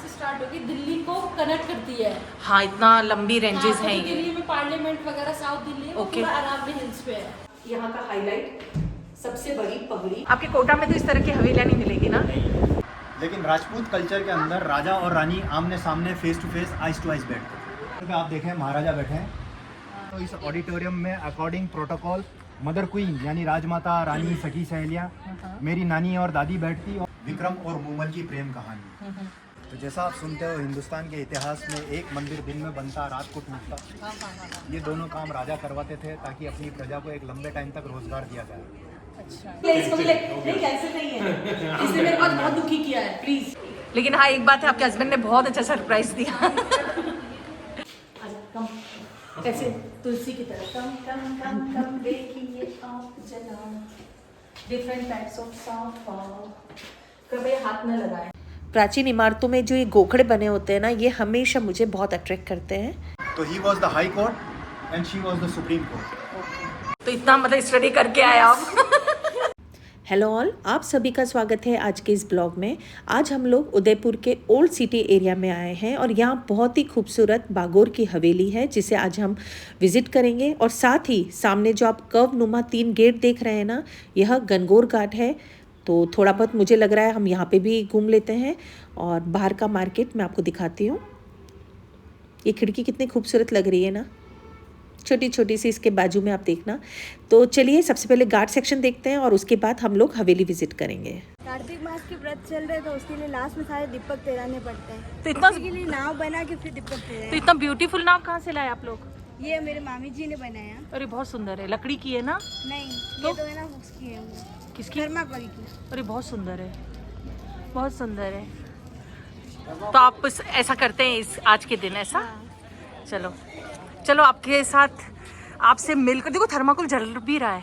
से स्टार्ट होगी, दिल्ली को कनेक्ट करती है। हाँ, इतना लंबी रेंजेस हैं ये। दिल्ली में पार्लियामेंट वगैरह साउथ दिल्ली है, ओके। पूरा अरावली हिल्स पे है। यहाँ का हाईलाइट सबसे बड़ी पगड़ी। आपके कोटा में तो इस तरह की हवेलियाँ नहीं मिलेगी ना? लेकिन राजपूत कल्चर के अंदर राजा और रानी आमने सामने face to face eyes to eyes बैठते हैं। आप देखें महाराजा बैठे हैं, तो इस ऑडिटोरियम में अकॉर्डिंग प्रोटोकॉल मदर क्वीन यानी राजमाता, रानी, सखी सहेलियाँ, मेरी नानी और दादी बैठती, और विक्रम और मूमल की प्रेम कहानी। तो जैसा आप सुनते हो हिंदुस्तान के इतिहास में एक मंदिर दिन में बनता, रात को टूटता, ये दोनों काम राजा करवाते थे ताकि अपनी प्रजा को एक लंबे टाइम तक रोजगार दिया जाए। इसको भी नहीं, कैंसिल नहीं है, इसने मेरे को बहुत दुखी किया है, प्लीज। लेकिन हाँ, एक बात है, आपके हस्बैंड ने बहुत अच्छा सरप्राइज दिया। कम ऐसे तुलसी की तरह कम कम कम कम देखिए आप जना, डिफरेंट टाइप्स ऑफ साउंड, कभी हाथ न लगाएं। प्राचीन इमारतों में जो ये गोखड़े बने होते हैं ना, ये हमेशा मुझे बहुत अट्रैक्ट करते हैं। तो he was the high court and she was the supreme court. तो इतना मतलब स्टडी करके आए आप। हेलो ऑल, आप सभी का स्वागत है आज के इस ब्लॉग में। आज हम लोग उदयपुर के ओल्ड सिटी एरिया में आए हैं और यहाँ बहुत ही खूबसूरत बागोर की हवेली है जिसे आज हम विज़िट करेंगे। और साथ ही सामने जो आप कर्व नुमा 3 गेट देख रहे हैं ना, यह गनगौर घाट है। तो थोड़ा बहुत मुझे लग रहा है हम यहाँ पे भी घूम लेते हैं और बाहर का मार्केट मैं आपको दिखाती हूँ। ये खिड़की कितनी खूबसूरत लग रही है ना, छोटी छोटी सी, इसके बाजू में आप देखना। तो चलिए सबसे पहले गार्ड सेक्शन देखते हैं और उसके बाद हम लोग हवेली विजिट करेंगे। कार्तिक मास के व्रत चल रहे तो उसके लिए लास्ट में सारे दीपक तेराने पड़ते हैं। तो इतना उसी के लिए नाव बना के फिर दीपक तेराने। तो इतना ब्यूटीफुल नाव कहाँ से लाए आप लोग? ये मेरे मामी जी ने बनाया। अरे बहुत सुंदर है, लकड़ी की है ना? नहीं, तो? ये तो है ना उसकी है, वो किसकी? थर्माकोल की। अरे बहुत सुंदर है, बहुत सुंदर है। तो आप ऐसा करते हैं इस आज के दिन ऐसा? हाँ। चलो चलो, आपके साथ आपसे मिलकर देखो थर्माकोल जल भी रहा है।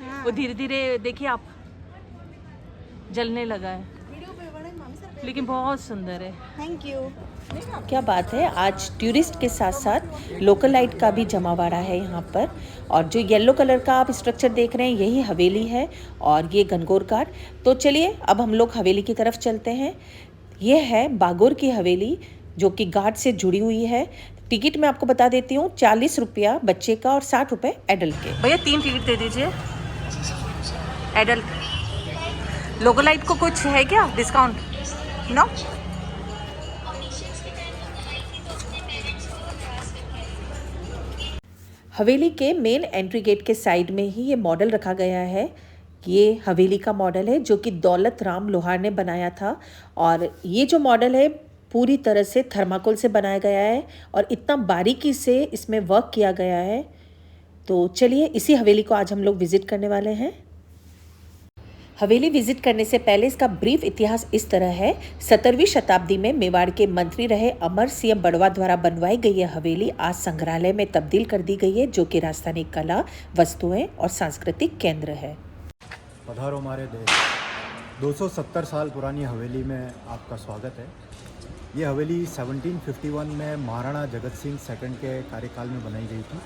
हाँ। वो धीरे धीरे देखिए आप, जलने लगा है, वीडियो पे बड़े मामी सर। लेकिन बहुत सुंदर है। Thank you. क्या बात है, आज टूरिस्ट के साथ साथ लोकल लाइट का भी जमावड़ा है यहाँ पर। और जो येलो कलर का आप स्ट्रक्चर देख रहे हैं यही हवेली है और ये गनगौर घाट। तो चलिए अब हम लोग हवेली की तरफ चलते हैं। ये है बागोर की हवेली जो कि घाट से जुड़ी हुई है। टिकट मैं आपको बता देती हूँ, 40 रुपया बच्चे का और 60 रुपये एडल्ट के। भैया 3 टिकट दे दीजिए एडल्ट। लोकल लाइट को कुछ है क्या डिस्काउंट? नो? हवेली के मेन एंट्री गेट के साइड में ही ये मॉडल रखा गया है। ये हवेली का मॉडल है जो कि दौलत राम लोहार ने बनाया था। और ये जो मॉडल है पूरी तरह से थर्माकोल से बनाया गया है और इतना बारीकी से इसमें वर्क किया गया है। तो चलिए इसी हवेली को आज हम लोग विज़िट करने वाले हैं। हवेली विजिट करने से पहले इसका ब्रीफ इतिहास इस तरह है। 17वीं शताब्दी में मेवाड़ के मंत्री रहे अमर सिंह बड़वा द्वारा बनवाई गई यह हवेली आज संग्रहालय में तब्दील कर दी गई है जो कि राजस्थानी कला, वस्तुएं और सांस्कृतिक केंद्र है। पधारो हमारे देश। 270 साल पुरानी हवेली में आपका स्वागत है। ये हवेली 1751 में महाराणा जगत सिंह सेकंड के कार्यकाल में बनाई गई थी,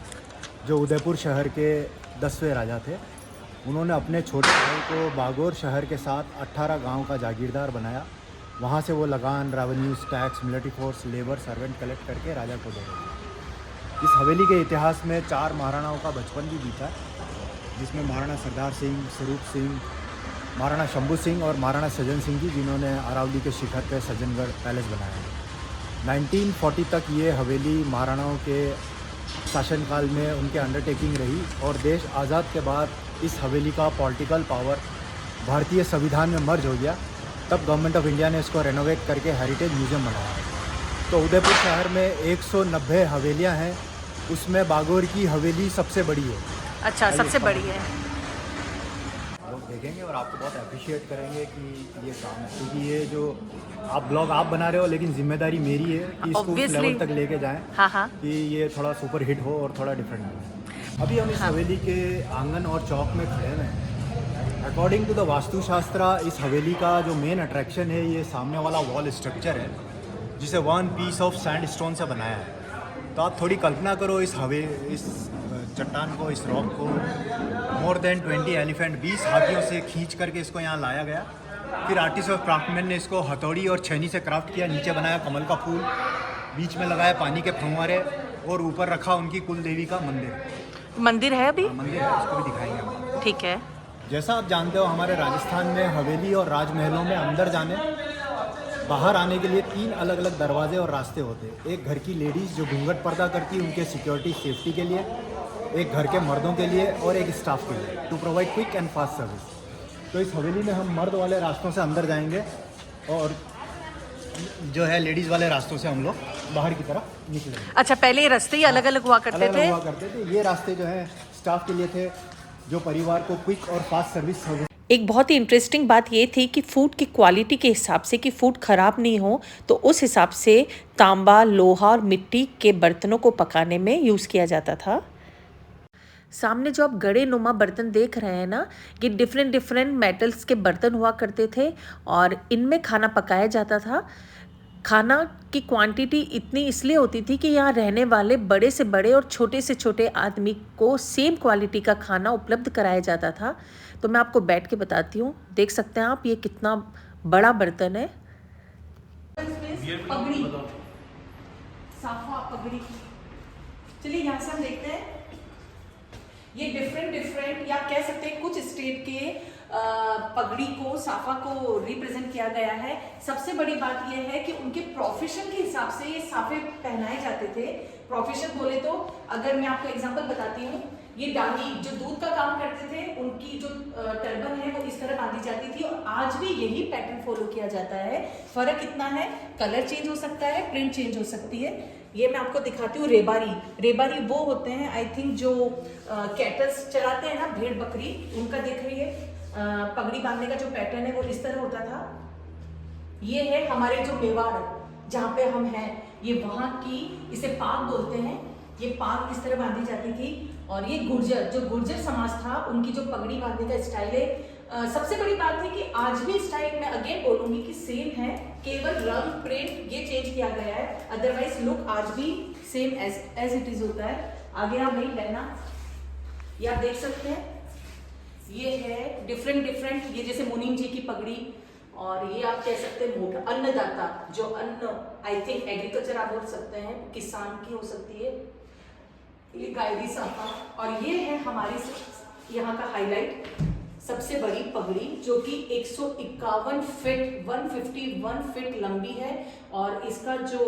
जो उदयपुर शहर के 10वें राजा थे। उन्होंने अपने छोटे भाई को बागोर शहर के साथ 18 गांव का जागीरदार बनाया। वहां से वो लगान, revenues, tax, military force, labour, servant collect करके राजा को दे रहे। इस हवेली के इतिहास में 4 महाराणाओं का बचपन भी बीता, जिसमें महाराणा सरदार सिंह, स्वरूप सिंह, महाराणा शंभू सिंह और महाराणा सज्जन सिंह जी, जिन्होंने अरावली के शिखर पर सज्जनगढ़ पैलेस बनाया। 1940 तक ये हवेली महाराणाओं के शासनकाल में उनके अंडरटेकिंग रही और देश आज़ाद के बाद इस हवेली का पॉलिटिकल पावर भारतीय संविधान में मर्ज हो गया। तब गवर्नमेंट ऑफ इंडिया ने इसको रेनोवेट करके हेरिटेज म्यूज़ियम बनाया। तो उदयपुर शहर में 190 हवेलियां हैं, उसमें बागोर की हवेली सबसे बड़ी है। अच्छा, सबसे बड़ी है। लोग देखेंगे और आपको बहुत अप्रिशिएट करेंगे कि ये काम है, क्योंकि ये जो आप ब्लॉग आप बना रहे हो, लेकिन जिम्मेदारी मेरी है कि इसको उस लेवल तक लेके जाएं हाँ। कि ये थोड़ा सुपर हिट हो और थोड़ा डिफरेंट हो। अभी हम इस हवेली के आंगन और चौक में खड़े हुए हैं। अकॉर्डिंग टू द वास्तुशास्त्र इस हवेली का जो मेन अट्रैक्शन है ये सामने वाला वॉल स्ट्रक्चर है, जिसे 1 पीस ऑफ सैंडस्टोन से बनाया है। तो आप थोड़ी कल्पना करो इस चट्टान को, इस रॉक को मोर देन 20 एलिफेंट 20 हाथियों से खींच करके इसको यहाँ लाया गया फिर आर्टिस्ट और क्राफ्टमैन ने इसको हथौड़ी और छैनी से क्राफ्ट किया। नीचे बनाया कमल का फूल, बीच में लगाया पानी के फव्वारे और ऊपर रखा उनकी कुल देवी का मंदिर। मंदिर है अभी? मंदिर है, उसको भी दिखाएंगे हम। ठीक है। जैसा आप जानते हो हमारे राजस्थान में हवेली और राजमहलों में अंदर जाने बाहर आने के लिए 3 अलग अलग दरवाजे और रास्ते होते हैं। एक घर की लेडीज़ जो घूंघट पर्दा करती है उनके सिक्योरिटी सेफ्टी के लिए, एक घर के मर्दों के लिए और एक स्टाफ के लिए, to provide quick and fast service. तो इस हवेली में हम मर्द वाले रास्तों से अंदर जाएंगे और जो है लेडीज़ वाले रास्तों से हम लोग बाहर की तरफ निकलेंगे। अच्छा, पहले ये रास्ते ही अलग अलग हुआ करते अलग थे? हुआ करते थे। ये रास्ते जो है स्टाफ के लिए थे, जो परिवार को क्विक और फास्ट सर्विस। एक बहुत ही इंटरेस्टिंग बात ये थी कि फूड की क्वालिटी के हिसाब से कि फूड ख़राब नहीं हो, तो उस हिसाब से तांबा, लोहा और मिट्टी के बर्तनों को पकाने में यूज़ किया जाता था। सामने जो आप गड़े नुमा बर्तन देख रहे हैं ना, ये डिफरेंट मेटल्स के बर्तन हुआ करते थे और इनमें खाना पकाया जाता था। खाना की क्वांटिटी इतनी इसलिए होती थी कि यहाँ रहने वाले बड़े से बड़े और छोटे से छोटे आदमी को सेम क्वालिटी का खाना उपलब्ध कराया जाता था। तो मैं आपको बैठ के बताती हूँ, देख सकते हैं आप ये कितना बड़ा बर्तन है। पगड़ी, साफा पगड़ी। चलिए यहाँ से हम देखते हैं, ये डिफरेंट या कह सकते हैं कुछ स्टेट के पगड़ी को, साफा को रिप्रेजेंट किया गया है। सबसे बड़ी बात यह है कि उनके प्रोफेशन के हिसाब से ये साफे पहनाए जाते थे। प्रोफेशन बोले तो अगर मैं आपको एग्जांपल बताती हूँ, ये डाली जो दूध का काम करते थे, उनकी जो टर्बन है वो इस तरह बांधी जाती थी और आज भी यही पैटर्न फॉलो किया जाता है। फर्क इतना है, कलर चेंज हो सकता है, प्रिंट चेंज हो सकती है। ये मैं आपको दिखाती हूँ रेबारी वो होते हैं आई थिंक जो कैटल्स चलाते हैं ना, भेड़ बकरी, उनका देख रही है पगड़ी बांधने का जो पैटर्न है वो इस तरह होता था। ये है हमारे जो मेवाड़ जहाँ पे हम हैं, ये वहाँ की, इसे पाग बोलते हैं, ये पाग इस तरह बांधी जाती थी। और ये गुर्जर समाज था, उनकी जो पगड़ी बांधने का स्टाइल है, सबसे बड़ी बात है कि आज भी स्टाइल मैं अगेन बोलूंगी कि सेम है, केवल रंग प्रिंट ये चेंज किया गया है, अदरवाइज लुक आज भी सेम एज इट इज होता है। आगे आप नहीं लेना, ये आप देख सकते हैं, ये है डिफरेंट, ये जैसे मुनीम जी की पगड़ी, और ये आप कह सकते हैं मोटा अन्नदाता, जो अन्न आई थिंक एग्रीकल्चर आप बोल सकते हैं, किसान की हो सकती है, ये गायरी साफा। और ये है हमारी यहाँ का हाईलाइट, सबसे बड़ी पगड़ी जो कि 151 फीट 151 फीट लंबी है और इसका जो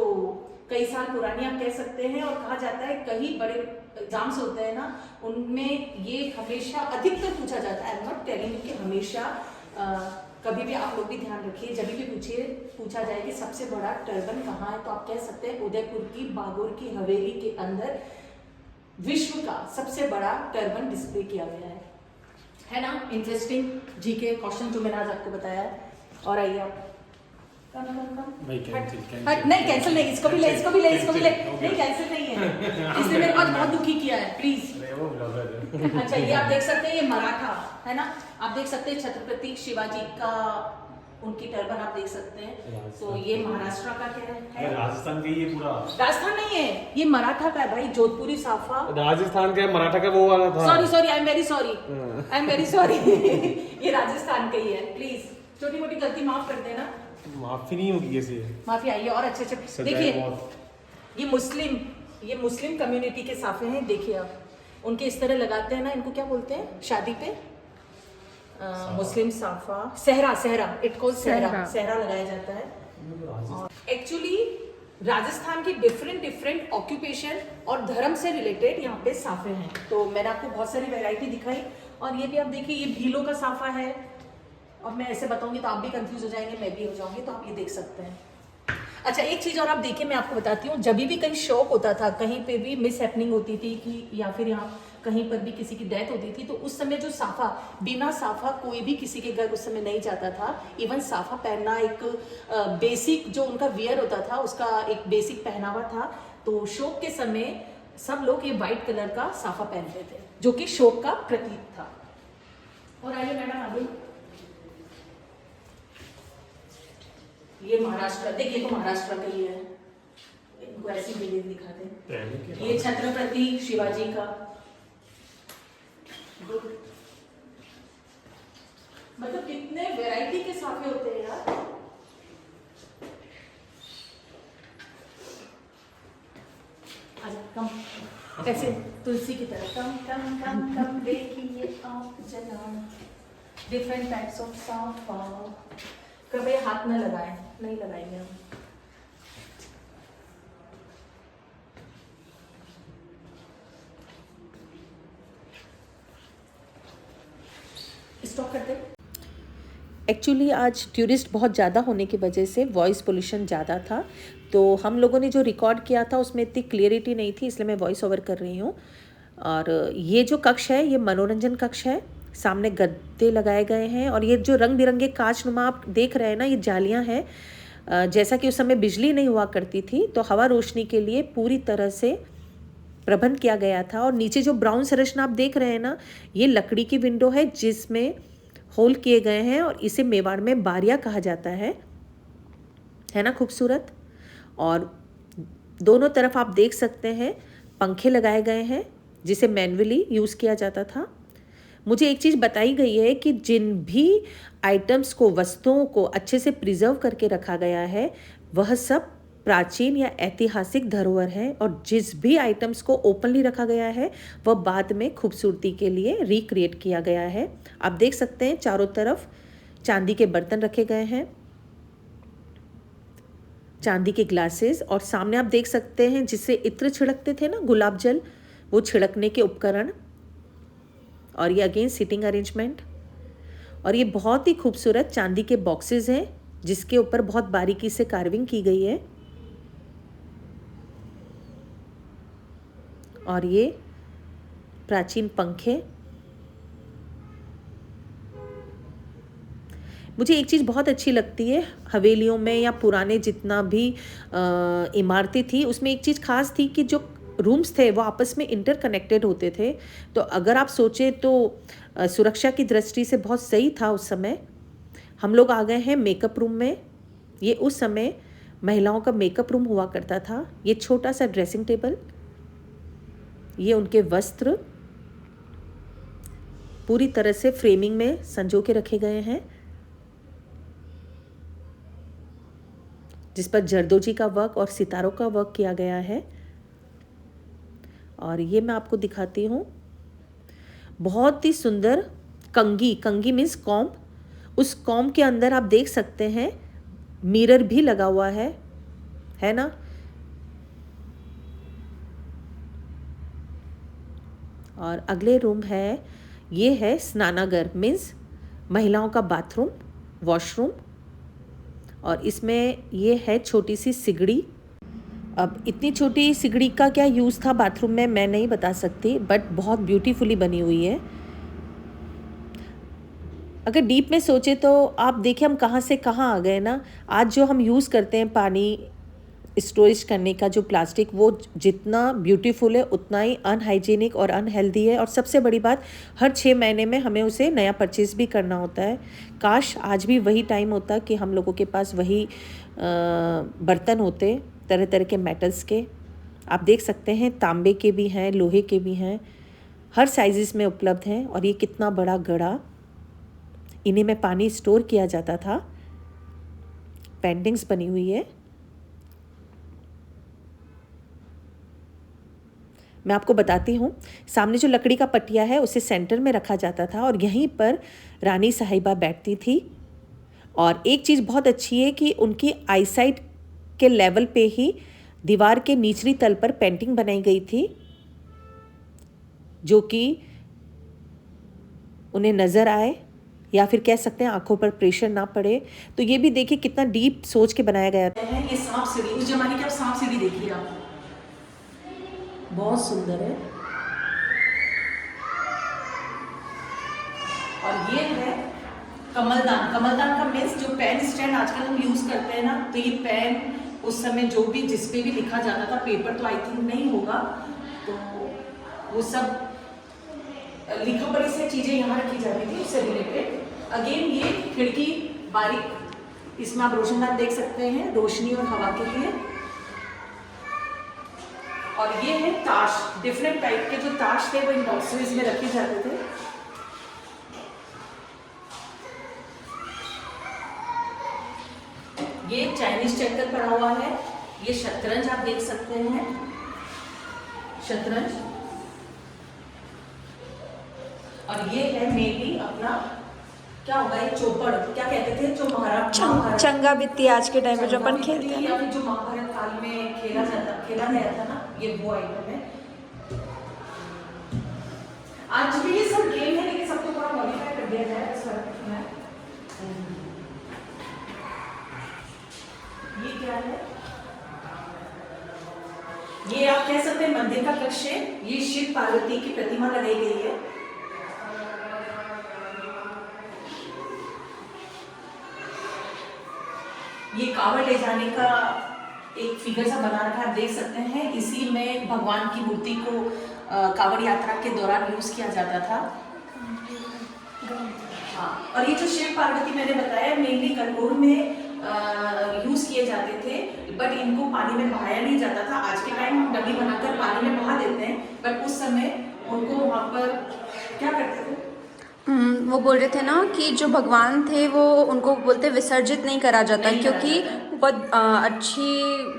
कई साल पुरानी आप कह सकते हैं, और कहा जाता है कई बड़े एग्जाम्स होते हैं ना, उनमें ये हमेशा अधिकतर पूछा जाता है। I am not telling you कि हमेशा कभी भी आप लोग भी ध्यान रखिए, जब भी पूछा जाए कि सबसे बड़ा टर्बन कहाँ है, तो आप कह सकते हैं उदयपुर की बागुर की हवेली के अंदर विश्व का सबसे बड़ा टर्बन डिस्प्ले किया गया है ना। इंटरेस्टिंग जी के क्वेश्चन जो मैंने आज आपको बताया है। और आइए आप नहीं कैंसिल नहीं, इसको भी ले नहीं, कैंसिल नहीं है, इसने मेरे आज बहुत दुखी किया है, प्लीज। अच्छा, ये आप देख सकते हैं, ये मराठा है ना, आप देख सकते हैं छत्रपति शिवाजी का उनकी टर्बन आप देख सकते हैं। तो ये महाराष्ट्र का क्या है, राजस्थान का, ये पूरा राजस्थान नहीं है, ये मराठा का है भाई, जोधपुरी साफा राजस्थान का है, मराठा का वो वाला था। Sorry I am very sorry ये राजस्थान का ही है, प्लीज छोटी मोटी गलती माफ कर देना। माफी नहीं होगी कैसे, माफी आइए। और अच्छे देखिए, ये मुस्लिम कम्युनिटी के साफे हैं, देखिए आप उनके इस तरह लगाते हैं ना, इनको क्या बोलते हैं शादी पे, मुस्लिम साफा, सहरा, इट कॉल्ड सहरा लगाया जाता है। एक्चुअली राजस्थान की डिफरेंट ऑक्यूपेशन और धर्म से रिलेटेड यहाँ पे साफे हैं। तो मैंने आपको बहुत सारी वैरायटी दिखाई, और ये भी आप देखिए, ये भीलों का साफा है, और मैं ऐसे बताऊंगी तो आप भी कंफ्यूज हो जाएंगे, मैं भी हो जाऊंगी, तो आप ये देख सकते हैं। अच्छा, एक चीज और आप देखिए, मैं आपको बताती हूँ, जब भी कहीं शौक होता था, कहीं पे भी मिस हैपनिंग होती थी कि या फिर यहाँ कहीं पर भी किसी की डेथ होती थी, तो उस समय जो साफा, बिना साफा कोई भी किसी के घर उस समय नहीं जाता था। इवन साफा पहनना एक बेसिक जो उनका वियर होता था, उसका एक बेसिक पहनावा था। तो शौक के समय सब लोग ये व्हाइट कलर का साफा पहनते थे, जो कि शौक का प्रतीक था। और आइए मैडम आगे, ये महाराष्ट्र, देखिए तो महाराष्ट्र का ही है, इनको ऐसी बिल्डिंग दिखाते हैं। ये छत्रपति शिवाजी का, मतलब कितनी कितने वैरायटी के साफे होते हैं यार। आजा कम, ऐसे तुलसी की तरह कम कम कम कम देखिए आप जना। डिफरेंट टाइप्स ऑफ साफा। कभी हाथ न लगाए, नहीं लगाएंगे हम। स्टॉप करते। एक्चुअली आज टूरिस्ट बहुत ज़्यादा होने की वजह से वॉइस पोल्यूशन ज़्यादा था, तो हम लोगों ने जो रिकॉर्ड किया था उसमें इतनी क्लियरिटी नहीं थी, इसलिए मैं वॉइस ओवर कर रही हूँ। और ये जो कक्ष है ये मनोरंजन कक्ष है। सामने गद्दे लगाए गए हैं और ये जो रंग बिरंगे कांचनुमा आप देख रहे हैं ना, ये जालियाँ हैं। जैसा कि उस समय बिजली नहीं हुआ करती थी तो हवा रोशनी के लिए पूरी तरह से प्रबंध किया गया था। और नीचे जो ब्राउन संरचना आप देख रहे हैं ना, ये लकड़ी की विंडो है जिसमें होल किए गए हैं और इसे मेवाड़ में बारिया कहा जाता है ना, खूबसूरत। और दोनों तरफ आप देख सकते हैं पंखे लगाए गए हैं जिसे मैनुअली यूज़ किया जाता था। मुझे एक चीज़ बताई गई है कि जिन भी आइटम्स को, वस्तुओं को अच्छे से प्रिजर्व करके रखा गया है वह सब प्राचीन या ऐतिहासिक धरोहर है, और जिस भी आइटम्स को ओपनली रखा गया है वह बाद में खूबसूरती के लिए रिक्रिएट किया गया है। आप देख सकते हैं चारों तरफ चांदी के बर्तन रखे गए हैं, चांदी के ग्लासेस, और सामने आप देख सकते हैं जिससे इत्र छिड़कते थे ना, गुलाब जल, वो छिड़कने के उपकरण। और ये अगेन सीटिंग अरेंजमेंट। और ये बहुत ही खूबसूरत चांदी के बॉक्सेस हैं जिसके ऊपर बहुत बारीकी से कार्विंग की गई है। और ये प्राचीन पंखे। मुझे एक चीज़ बहुत अच्छी लगती है हवेलियों में या पुराने जितना भी इमारतें थी, उसमें एक चीज़ खास थी कि जो रूम्स थे वो आपस में इंटरकनेक्टेड होते थे। तो अगर आप सोचें तो सुरक्षा की दृष्टि से बहुत सही था उस समय। हम लोग आ गए हैं मेकअप रूम में। ये उस समय महिलाओं का मेकअप रूम हुआ करता था। ये छोटा सा ड्रेसिंग टेबल, ये उनके वस्त्र पूरी तरह से फ्रेमिंग में संजो के रखे गए हैं, जिस पर जरदोजी का वर्क और सितारों का वर्क किया गया है। और ये मैं आपको दिखाती हूँ, बहुत ही सुंदर कंगी। कंगी मीन्स कॉम्ब। उस कॉम्ब के अंदर आप देख सकते हैं मिरर भी लगा हुआ है ना। और अगले रूम है, ये है स्नानागार मीन्स महिलाओं का बाथरूम, वॉशरूम। और इसमें ये है छोटी सी सिगड़ी। अब इतनी छोटी सिगड़ी का क्या यूज़ था बाथरूम में मैं नहीं बता सकती, बट बहुत ब्यूटीफुली बनी हुई है। अगर डीप में सोचे तो आप देखिए हम कहाँ से कहाँ आ गए ना। आज जो हम यूज़ करते हैं पानी स्टोरेज करने का जो प्लास्टिक, वो जितना ब्यूटीफुल है उतना ही अनहाइजीनिक और अनहेल्दी है। और सबसे बड़ी बात, हर 6 महीने में हमें उसे नया परचेज भी करना होता है। काश आज भी वही टाइम होता कि हम लोगों के पास वही बर्तन होते, तरह तरह के मेटल्स के। आप देख सकते हैं तांबे के भी हैं, लोहे के भी हैं, हर साइज़ में उपलब्ध हैं। और ये कितना बड़ा घड़ा, इन्हीं में पानी स्टोर किया जाता था। पेंटिंग्स बनी हुई है। मैं आपको बताती हूँ, सामने जो लकड़ी का पटिया है उसे सेंटर में रखा जाता था और यहीं पर रानी साहिबा बैठती थी। और एक चीज़ बहुत अच्छी है कि उनकी आईसाइट के लेवल पे ही दीवार के निचली तल पर पेंटिंग बनाई गई थी, जो कि उन्हें नज़र आए या फिर कह सकते हैं आंखों पर प्रेशर ना पड़े। तो ये भी देखिए कितना डीप सोच के बनाया गया है। ये सांप सीढ़ी, उस जमाने की आप सांप सीढ़ी देखिए आप, बहुत सुंदर है। और ये है कमलदान। कमलदान का मीन्स जो पेन स्टैंड आजकल हम यूज करते हैं ना, तो ये पेन उस समय जो भी जिस पे भी लिखा जाता था, पेपर तो आई थिंक नहीं होगा, तो वो सब लिखा पढ़ी से चीजें यहाँ रखी जाती थी उससे रिलेटेड। अगेन ये खिड़की बारीक, इसमें आप रोशनदान देख सकते हैं रोशनी और हवा के लिए। और ये है ताश, डिफरेंट टाइप के जो ताश थे वो इन बॉक्सेस में रखे जाते थे। ये चाइनीज चेकर पड़ा हुआ है, ये शतरंज आप देख सकते हैं, शतरंज। और ये है मेनली अपना क्या होगा, ये चौपड़ क्या कहते थे जो महाराज चंगा बित्ती आज के टाइम पे जो अपन खेलते हैं या फिर जो महाभारत काल में खेला गया था ना, ये वो आइटम है। आज भी ये सब गेम है लेकिन सबको थोड़ा मॉडिफाई कर दिया जाए इस फर्क में। ये क्या है, ये आप कह सकते हैं मंदिर का कक्ष है। ये शिव पार्वती की प्रतिमा लगाई गई है। ये कावड़ ले जाने का एक फिगर सा बना रखा है, आप देख सकते हैं। इसी में भगवान की मूर्ति को कावड़ यात्रा के दौरान यूज किया जाता था। हाँ, और ये जो शिव पार्वती मैंने बताया मेनली गणगौर में यूज किए जाते थे, बट इनको पानी में बहाया नहीं जाता था। आज के टाइम डब्बी बनाकर पानी में बहा देते हैं, बट उस समय उनको वहाँ पर क्या करते थे, वो बोल रहे थे ना कि जो भगवान थे वो उनको बोलते विसर्जित नहीं करा जाता, क्योंकि बहुत अच्छी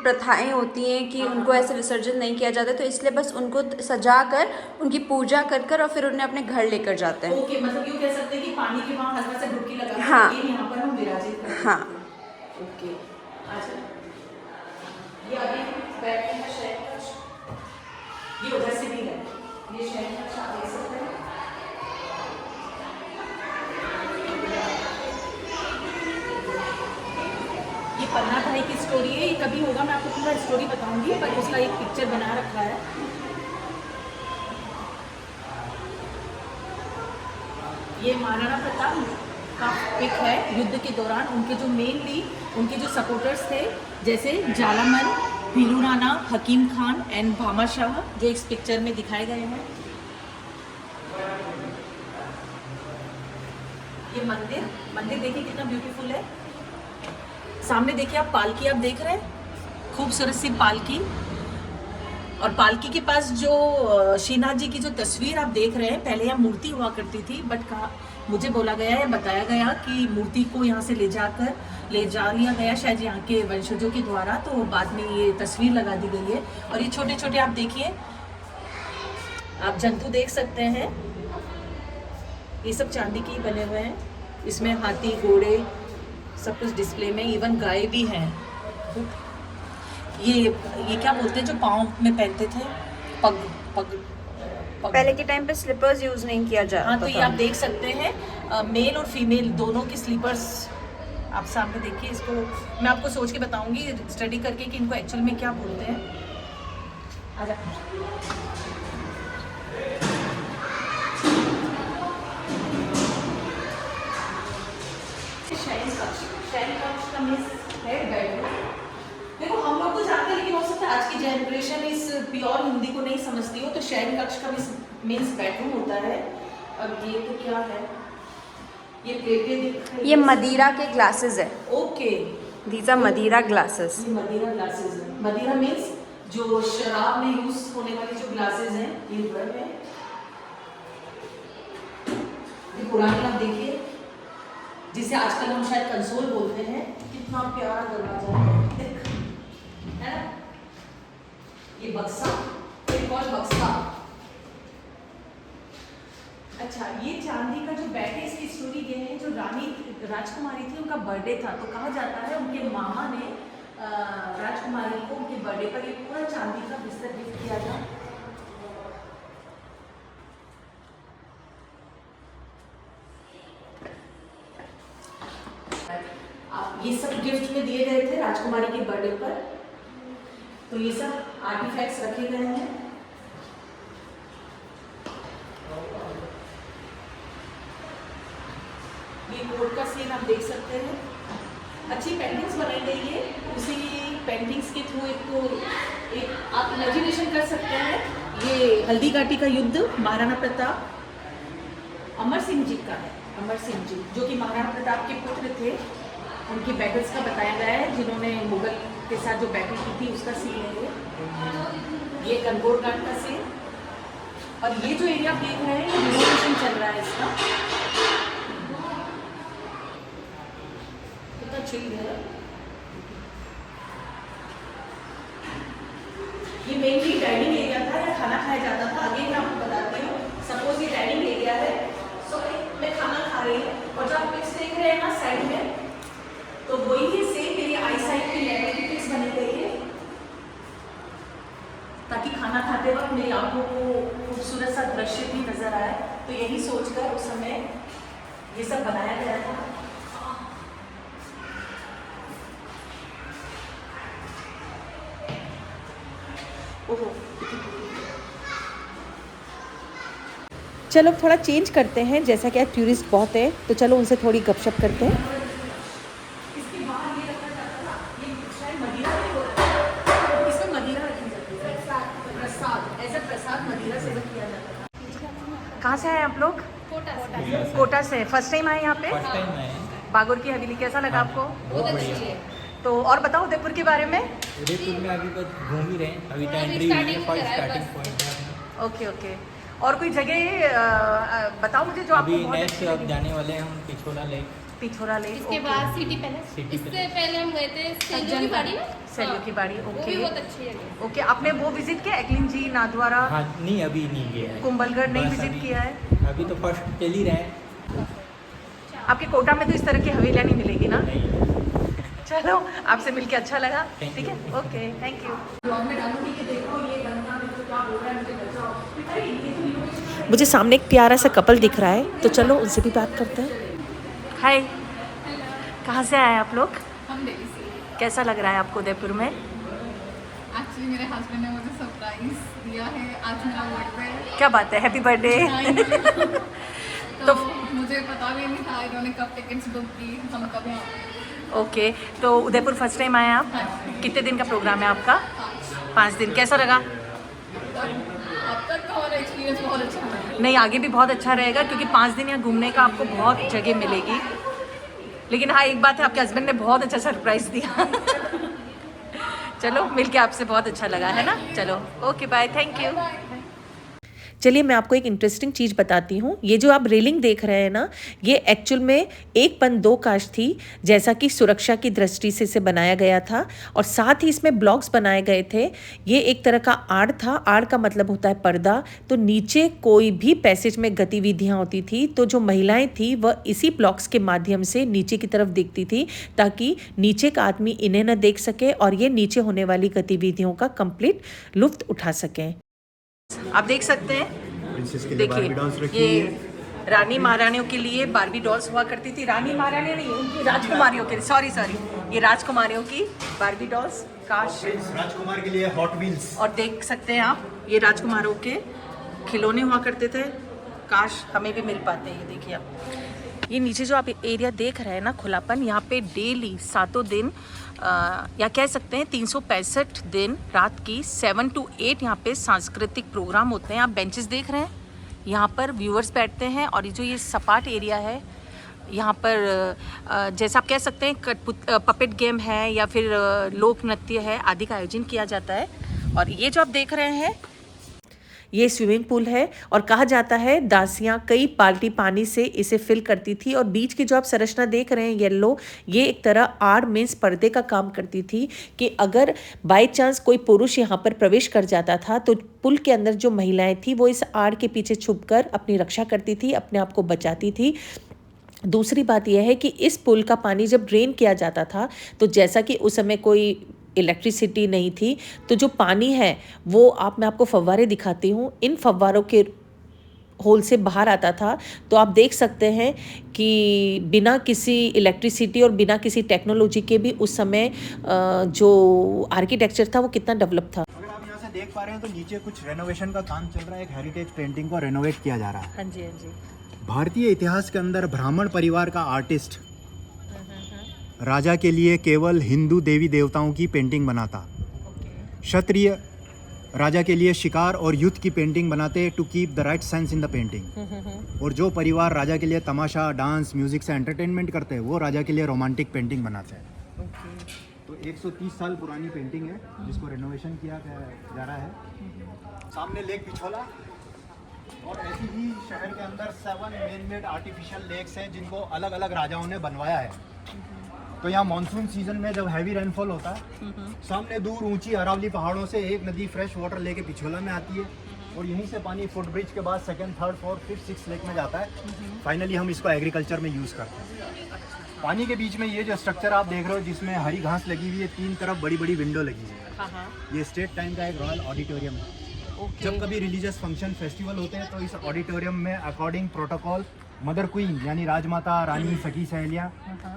प्रथाएं होती हैं कि उनको ऐसे विसर्जित नहीं किया जाता, तो इसलिए बस उनको सजा कर उनकी पूजा कर और फिर उन्हें अपने घर लेकर जाते हैं। ओके, मतलब यूँ कह सकते हैं कि पानी के वहाँ हल्का सा डुबकी लगा के हाँ। ये यहाँ पर हम विराजित करते हैं। हाँ, ओके, अच्छा, ये अभी बैठने का शहर कक्ष, ये उधर से भी है, ये शहर कक्ष आप देख सकते हैं। ये पन्ना भाई की स्टोरी है, ये कभी होगा मैं आपको पूरा स्टोरी बताऊंगी, पर उसका एक पिक्चर बना रखा है। ये महाराणा प्रताप का पिक है युद्ध के दौरान। उनके जो मेनली उनके जो सपोर्टर्स थे जैसे जालामन, भीलू राणा, हकीम खान एंड भामा शाह, जो इस पिक्चर में दिखाए गए हैं। ये मंदिर देखिए कितना ब्यूटीफुल है। सामने देखिए आप पालकी आप देख रहे हैं, खूबसूरत सी पालकी। और पालकी के पास जो श्रीनाथ जी की जो तस्वीर आप देख रहे हैं, पहले यहाँ मूर्ति हुआ करती थी, बट मुझे बोला गया है, बताया गया कि मूर्ति को यहाँ से ले जा लिया गया शायद यहाँ के वंशजों के द्वारा, तो बाद में ये तस्वीर लगा दी गई है। और ये छोटे छोटे आप देखिए, आप जंतु देख सकते हैं, ये सब चांदी के ही बने हुए हैं। इसमें हाथी, घोड़े सब कुछ डिस्प्ले में, इवन गाय भी है। ये क्या बोलते हैं जो पाँव में पहनते थे, पग पहले के टाइम पे स्लीपर्स यूज नहीं किया जाता। हाँ, तो ये आप देख सकते हैं मेल और फीमेल दोनों की स्लीपर्स आप सामने देखिए। इसको मैं आपको सोच के बताऊंगी स्टडी करके कि इनको एक्चुअल में क्या बोलते हैं। शयन कक्ष का मीन्स है बेडरूम। देखो हम लोग तो जानते हैं, लेकिन हो सकता है आज की जनरेशन इस प्योर हिंदी को नहीं समझती हो, तो शयन कक्ष का मीन्स बेडरूम होता है। अब ये तो क्या है, ये प्लेटें दिख रही है, ये मदिरा के ग्लासेस है। ओके, दीज आर मदिरा ग्लासेस। ये मदिरा ग्लासेस है। मदिरा मीन्स जो शराब में यूज होने वाली जो ग्लासेस हैं, ये उधर है। ये पुरानी आप देखिए, जिसे आजकल हम शायद कंसोल बोलते हैं, कितना प्यारा दरवाजा है ना। ये बक्सा, एक और बक्सा। अच्छा, ये चांदी का जो बैग है, इसकी स्टोरी ये है, जो राजकुमारी थी, उनका बर्थडे था, तो कहा जाता है उनके मामा ने राजकुमारी को उनके बर्थडे पर ये पूरा चांदी का बिस्तर गिफ्ट किया था। ये सब गिफ्ट में दिए गए थे राजकुमारी के बर्थडे पर, तो ये सब आर्टिफैक्ट्स रखे गए हैं। ये कोर्ट का सीन आप देख सकते हैं, अच्छी पेंटिंग्स बनाई गई है। उसी पेंटिंग्स के थ्रू एक आप इमेजिनेशन कर सकते हैं। ये हल्दी घाटी का युद्ध महाराणा प्रताप अमर सिंह जी का है। अमर सिंह जी जो कि महाराणा प्रताप के पुत्र थे, उनकी बैटल्स का बताया गया है, जिन्होंने मुगल के साथ जो बैटल की थी उसका सीन है ये गणगौर घाट का सीन। और ये जो एरिया आप देख रहे हैं, ये रिनोवेशन चल रहा है इसका, कितना चिल है। मेनली डाइनिंग एरिया था या खाना खाया जाता था। अगेन मैं आपको बताती हूँ, सपोज ये डाइनिंग एरिया है, सो मैं खाना खा रही हूँ और जो आप पिक्स देख रहे हैं ना साइड में, तो वही है सेम मेरी आई साइड की लेवल की पिक्स बनी गई है, ताकि खाना खाते वक्त मेरी आंखों को खूबसूरत सा दृश्य भी नजर आए। तो यही सोचकर उस समय ये सब बनाया गया था। ओहो, चलो थोड़ा चेंज करते हैं, जैसा कि आज टूरिस्ट बहुत है तो चलो उनसे थोड़ी गपशप करते हैं। इसके बाहर ये रखा जाता था, ये शायद मदिरा नहीं होता है, इसमें मदिरा रखी जाती है, प्रसाद, ऐसा प्रसाद मदिरा से किया जाता था। कहाँ से आए आप लोग? कोटा से। फर्स्ट टाइम आए यहाँ पे? फर्स्ट टाइम आए हैं। बागोर की हवेली कैसा लगा आपको? बहुत बढ़िया। तो और बताओ उदयपुर के बारे में। उदयपुर में अभी बस घूम ही रहे हैं, अभी तो एंट्री हुई है, फर्स्ट स्टार्टिंग पॉइंट है। ओके ओके, और कोई जगह बताओ मुझे जो आपको अभी बहुत नेक्स्ट अच्छी अब लगी। जाने वाले हैं हम पिछोला लेक। पिछोरा लेक, इसके ओके। बाद सिटी पैलेस। सिटी इससे पैलेस। पहले हम गए थे सेलियो की बाड़ी ना। सेलियो की बाड़ी, वो ओके भी बहुत अच्छी जगह है। ओके। आपने वो विजिट किया एकलिंग जी, नाथद्वारा, हाँ नहीं अभी नहीं गया है, कुंभलगढ़ नहीं बस विजिट अभी- किया है? अभी तो फर्स्ट चल ही रहे हैं। आपके कोटा में तो इस तरह की हवेलियाँ नहीं मिलेगी ना? नहीं चलो आपसे मिलके अच्छा लगा, Thank ठीक है, you. Okay, thank you. मुझे सामने एक प्यारा सा कपल दिख रहा है तो चलो उनसे भी बात करते हैं। हाय, कहाँ से आए आप लोग? हम दिल्ली से। कैसा लग रहा है आपको उदयपुर में? एक्चुअली मेरे हस्बैंड ने मुझे सरप्राइज दिया है, आज मेरा बर्थडे है। क्या बात है, हैप्पी बर्थडे। तो मुझे पता भी नहीं था इन्होंने कब टिकट्स बुक की, हम कब यहाँ ओके, तो उदयपुर फर्स्ट टाइम आए आप? कितने दिन का प्रोग्राम है आपका? 5 दिन। कैसा लगा? अब तक का हमारा एक्सपीरियंस बहुत अच्छा है। नहीं, आगे भी बहुत अच्छा रहेगा क्योंकि 5 दिन यहाँ घूमने का आपको बहुत जगह मिलेगी। लेकिन हाँ, एक बात है, आपके हस्बैंड ने बहुत अच्छा सरप्राइज दिया। चलो मिलके आपसे बहुत अच्छा लगा, है ना? चलो ओके, बाय, थैंक यू। चलिए मैं आपको एक इंटरेस्टिंग चीज़ बताती हूँ। ये जो आप रेलिंग देख रहे हैं ना, ये एक्चुअल में 1:2 काश थी, जैसा कि सुरक्षा की दृष्टि से इसे बनाया गया था और साथ ही इसमें ब्लॉक्स बनाए गए थे। ये एक तरह का आड़ था, आड़ का मतलब होता है पर्दा। तो नीचे कोई भी पैसेज में गतिविधियाँ होती थी तो जो महिलाएं थी वह इसी ब्लॉक्स के माध्यम से नीचे की तरफ देखती थी, ताकि नीचे का आदमी इन्हें न देख सके और ये नीचे होने वाली गतिविधियों का कंप्लीट लुत्फ उठा सकें। आप देख सकते हैं, प्रिंसेस के लिए बार्बी डॉल्स देखिए रखी हुई ये है। रानी महारानियों के लिए बार्बी डॉल्स हुआ करती थी। रानी महारानी नहीं, उनकी राजकुमारियों के लिए, सॉरी ये राजकुमारियों की बार्बी डॉल्स। काश, राजकुमार के लिए हॉट व्हील्स। और देख सकते हैं आप, ये राजकुमारों के खिलौने हुआ करते थे। काश हमें भी मिल पाते हैं। ये देखिए आप, ये नीचे जो आप एरिया देख रहे हैं ना, खुलापन, यहाँ पे डेली 7 दिन या कह सकते हैं 365 दिन रात की 7 to 8 यहाँ पे सांस्कृतिक प्रोग्राम होते हैं। आप बेंचेस देख रहे हैं, यहाँ पर व्यूअर्स बैठते हैं और ये जो ये सपाट एरिया है, यहाँ पर जैसा आप कह सकते हैं पपेट गेम है या फिर लोक नृत्य है आदि का आयोजन किया जाता है। और ये जो आप देख रहे हैं, ये स्विमिंग पूल है और कहा जाता है दासियां कई बाल्टी पानी से इसे फिल करती थी। और बीच की जो आप संरचना देख रहे हैं येलो, ये एक तरह आड़ मीन्स पर्दे का काम करती थी कि अगर बाय चांस कोई पुरुष यहाँ पर प्रवेश कर जाता था तो पुल के अंदर जो महिलाएं थी वो इस आड़ के पीछे छुपकर अपनी रक्षा करती थी, अपने आप को बचाती थी। दूसरी बात यह है कि इस पुल का पानी जब ड्रेन किया जाता था तो जैसा कि उस समय कोई इलेक्ट्रिसिटी नहीं थी, तो जो पानी है वो मैं आपको फव्वारे दिखाती हूँ, इन फव्वारों के होल से बाहर आता था। तो आप देख सकते हैं कि बिना किसी इलेक्ट्रिसिटी और बिना किसी टेक्नोलॉजी के भी उस समय जो आर्किटेक्चर था वो कितना डेवलप था। अगर आप यहाँ से देख पा रहे हैं तो नीचे कुछ रेनोवेशन का काम चल रहा है, एक हेरिटेज पेंटिंग को रेनोवेट किया जा रहा है। हाँ जी, हाँ जी। भारतीय इतिहास के अंदर ब्राह्मण परिवार का आर्टिस्ट राजा के लिए केवल हिंदू देवी देवताओं की पेंटिंग बनाता, क्षत्रिय राजा के लिए शिकार और युद्ध की पेंटिंग बनाते to keep the right sense in the painting. और जो परिवार राजा के लिए तमाशा, डांस, म्यूजिक से एंटरटेनमेंट करते हैं वो राजा के लिए रोमांटिक पेंटिंग बनाते हैं। तो 130 साल पुरानी पेंटिंग है जिसको रेनोवेशन किया जा रहा है। सामने लेक पिछोला और ऐसी ही शहर के अंदर 7 मैन मेड आर्टिफिशियल लेक्स हैं जिनको अलग अलग राजाओं ने बनवाया है। तो यहाँ मानसून सीजन में जब हैवी रेनफॉल होता है, सामने दूर ऊंची अरावली पहाड़ों से एक नदी फ्रेश वाटर लेके पिछोला में आती है और यहीं से पानी फुट ब्रिज के बाद 2nd, 3rd, 4th, 5th, 6th lake में जाता है। फाइनली हम इसको एग्रीकल्चर में यूज़ करते हैं। पानी के बीच में ये जो स्ट्रक्चर आप देख रहे हो जिसमें हरी घास लगी हुई है, 3 तरफ बड़ी बड़ी विंडो लगी हुई है, हाँ हाँ ये स्टेट टाइम का एक रॉयल ऑडिटोरियम है। जब कभी रिलीजियस फंक्शन फेस्टिवल होते हैं तो इस ऑडिटोरियम में अकॉर्डिंग प्रोटोकॉल मदर क्वीन यानी राजमाता, रानी, सखी सहेलियाँ,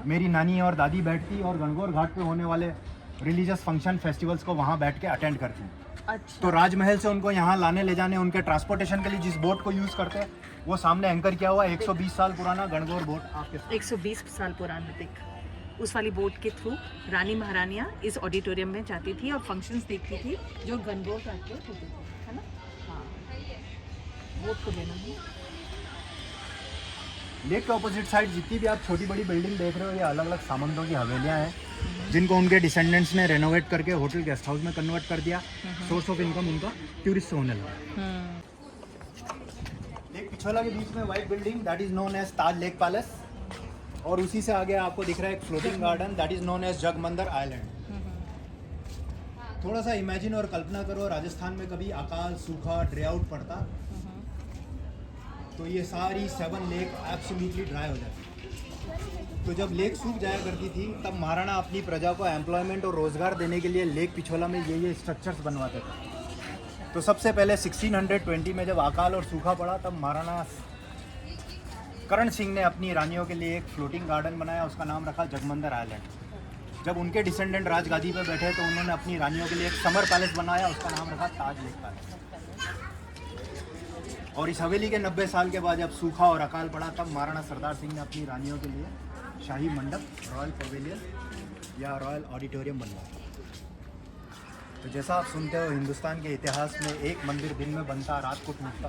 मेरी नानी और दादी बैठती और गणगौर घाट पे होने वाले रिलीजियस फंक्शन फेस्टिवल्स को वहाँ बैठ के अटेंड करती। अच्छा तो राजमहल से उनको यहाँ लाने ले जाने, उनके ट्रांसपोर्टेशन के लिए जिस बोट को यूज़ करते हैं वो सामने एंकर किया हुआ 120 साल पुराना गणगौर बोट आपके 120 साल पुराना देख उस वाली बोट के थ्रू रानी महारानियाँ इस ऑडिटोरियम में जाती थी और फंक्शंस देखती थी जो गणगौर घाट पे होते थे, है ना? हाँ, बोट को देना है। लेक के ऑपोजिट साइड जितनी भी आप छोटी बड़ी बिल्डिंग देख रहे हो ये अलग अलग सामंतों की हवेलियाँ हैं जिनको उनके डिसेंडेंट्स ने रेनोवेट करके होटल गेस्ट हाउस में कन्वर्ट कर दिया। सोर्स ऑफ इनकम उनका टूरिस्ट से होने लगा। लेक पिछोला के बीच में white building that is known as Taj lake palace और उसी से आगे आपको दिख रहा है एक floating garden that is known as Jagmandir island. थोड़ा सा इमेजिन और कल्पना करो राजस्थान में कभी अकाल, सूखा, ड्राउट पड़ता तो ये सारी 7 लेक एब्सोल्युटली ड्राई हो जाती। तो जब लेक सूख जाया करती थी तब महाराणा अपनी प्रजा को एम्प्लॉयमेंट और रोज़गार देने के लिए लेक पिछोला में ये स्ट्रक्चर्स बनवाते थे। तो सबसे पहले 1620 में जब अकाल और सूखा पड़ा तब महाराणा करण सिंह ने अपनी रानियों के लिए एक फ्लोटिंग गार्डन बनाया, उसका नाम रखा जगमंदिर आइलैंड। जब उनके डिसेंडेंट राजगादी पर बैठे तो उन्होंने अपनी रानियों के लिए एक समर पैलेस बनाया, उसका नाम रखा ताज लेक पैलेस। और इस हवेली के 90 साल के बाद जब सूखा और अकाल पड़ा तब महाराणा सरदार सिंह ने अपनी रानियों के लिए शाही मंडप, रॉयल पवेलियन या रॉयल ऑडिटोरियम बनवाया। तो जैसा आप सुनते हो हिंदुस्तान के इतिहास में एक मंदिर दिन में बनता, रात को टूटता।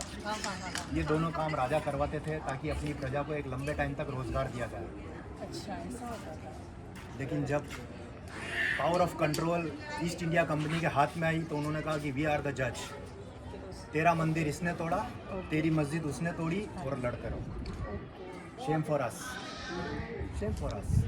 ये दोनों काम राजा करवाते थे ताकि अपनी प्रजा को एक लंबे टाइम तक रोजगार दिया जाए। अच्छा, ऐसा होता था। लेकिन जब power of control east India company के हाथ में आई तो उन्होंने कहा कि वी आर द जज, तेरा मंदिर इसने तोड़ा, तेरी मस्जिद उसने तोड़ी और लड़ते रहो। Shem for us, Shem for us.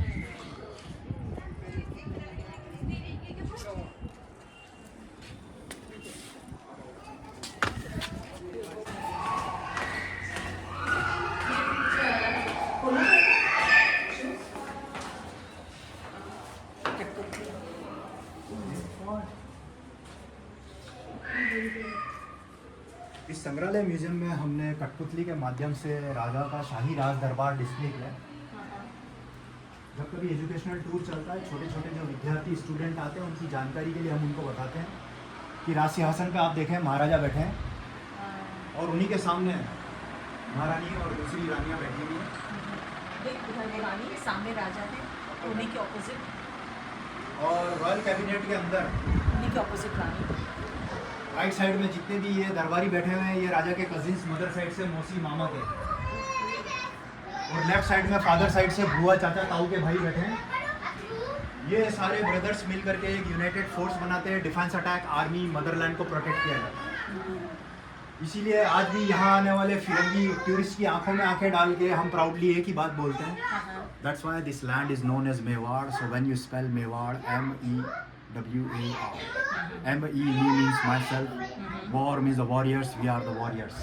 इस संग्रहालय म्यूजियम में हमने कठपुतली के माध्यम से राजा का शाही राज दरबार डिस्प्ले किया। जब कभी एजुकेशनल टूर चलता है, छोटे छोटे जो विद्यार्थी स्टूडेंट आते हैं उनकी जानकारी के लिए हम उनको बताते हैं कि राज सिंहासन पे आप देखें महाराजा बैठे हैं और उन्हीं के सामने महारानी और दूसरी रानियाँ बैठी हुई हैं। देख उधर वो रानी, सामने राजा थे, उन्हीं के ऑपोजिट, और रॉयल कैबिनेट के अंदर उन्हीं के ऑपोजिट रानी। राइट साइड में जितने भी ये दरबारी बैठे हुए हैं ये राजा के कजिन्स मदर साइड से मौसी मामा के, और लेफ्ट साइड में फादर साइड से बुआ, चाचा, ताऊ के भाई बैठे हैं। ये सारे ब्रदर्स मिल करके एक यूनाइटेड फोर्स बनाते हैं, डिफेंस अटैक आर्मी, मदरलैंड को प्रोटेक्ट किया जाता है। इसीलिए आज भी यहाँ आने वाले फिरंगी टूरिस्ट की आंखों में आंखें डाल के हम प्राउडली एक ही बात बोलते हैं, that's why this land is known as Mewar. So when you spell Mewar MEWAR, ME means myself, war means the warriors, we are the warriors।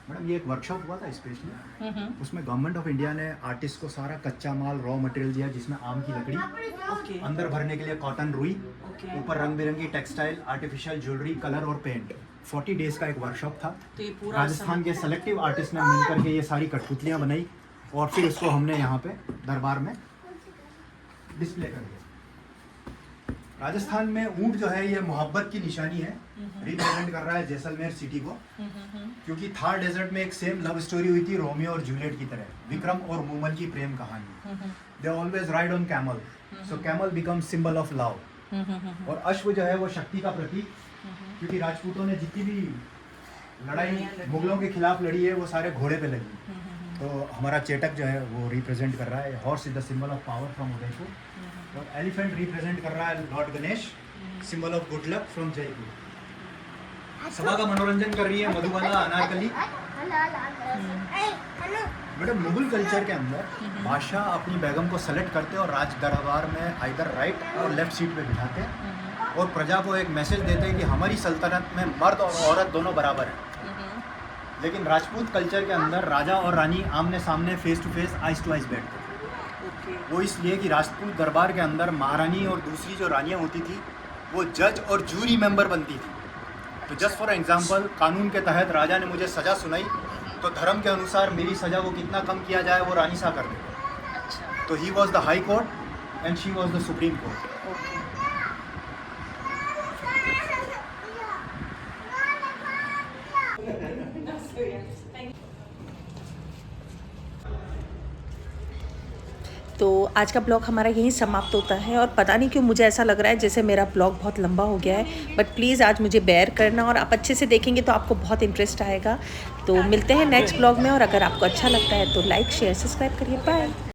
Madam ये एक वर्कशॉप हुआ था स्पेशली, उसमें गवर्नमेंट ऑफ इंडिया ने आर्टिस्ट को सारा कच्चा माल, रॉ मटेरियल दिया जिसमें आम की लकड़ी, अंदर भरने के लिए कॉटन रुई, ऊपर रंग बिरंगी टेक्सटाइल, आर्टिफिशियल ज्वेलरी, कलर और पेंट। 40 डेज का एक वर्कशॉप था। तो ये पूरा राजस्थान के सेलेक्टिव आर्टिस्ट ने मिलकर के ये सारी कठपुतलियाँ बनाई और फिर इसको हमने यहाँ पे दरबार में डिस्प्ले कर दिया। राजस्थान में ऊंट जो है ये मोहब्बत की निशानी है, रिप्रेजेंट कर रहा है जैसलमेर सिटी को, क्योंकि थार डेजर्ट में एक सेम लव स्टोरी हुई थी रोमियो और जूलियट की तरह, विक्रम और मूमल की प्रेम कहानी। They always ride on camel, so camel become symbol of love. और अश्व जो है वो शक्ति का प्रतीक, क्योंकि राजपूतों ने जितनी भी लड़ाई मुगलों के खिलाफ लड़ी है वो सारे घोड़े पे लगी। तो हमारा चेटक जो है वो रिप्रेजेंट कर रहा है, horse is the symbol of power from Udaipur, और एलिफेंट रिप्रेजेंट कर रहा है Lord Ganesh, symbol of good luck from Jaipur. सभा का मनोरंजन कर रही है मधुबाला अनारकली, बेटा मुगल कल्चर के अंदर बादशाह अपनी बेगम को सेलेक्ट करते और राज दरबार में आइदर राइट और लेफ्ट सीट पे बिठाते हैं और प्रजा को एक मैसेज देते हैं कि हमारी सल्तनत में मर्द और औरत दोनों बराबर हैं। लेकिन राजपूत कल्चर के अंदर राजा और रानी आमने सामने face to face eyes to eyes बैठते थे। वो इसलिए कि राजपूत दरबार के अंदर महारानी और दूसरी जो रानियाँ होती थी वो जज और जूरी मेंबर बनती थी। तो जस्ट फॉर एग्जांपल कानून के तहत राजा ने मुझे सज़ा सुनाई तो धर्म के अनुसार मेरी सज़ा को कितना कम किया जाए वो रानी सा कर दे। तो he was the high court and she was the supreme court. तो आज का ब्लॉग हमारा यहीं समाप्त होता है और पता नहीं क्यों मुझे ऐसा लग रहा है जैसे मेरा ब्लॉग बहुत लंबा हो गया है, बट प्लीज़ आज मुझे बेयर करना और आप अच्छे से देखेंगे तो आपको बहुत इंटरेस्ट आएगा। तो मिलते हैं नेक्स्ट ब्लॉग में और अगर आपको अच्छा लगता है तो लाइक शेयर सब्सक्राइब करिए। बाय।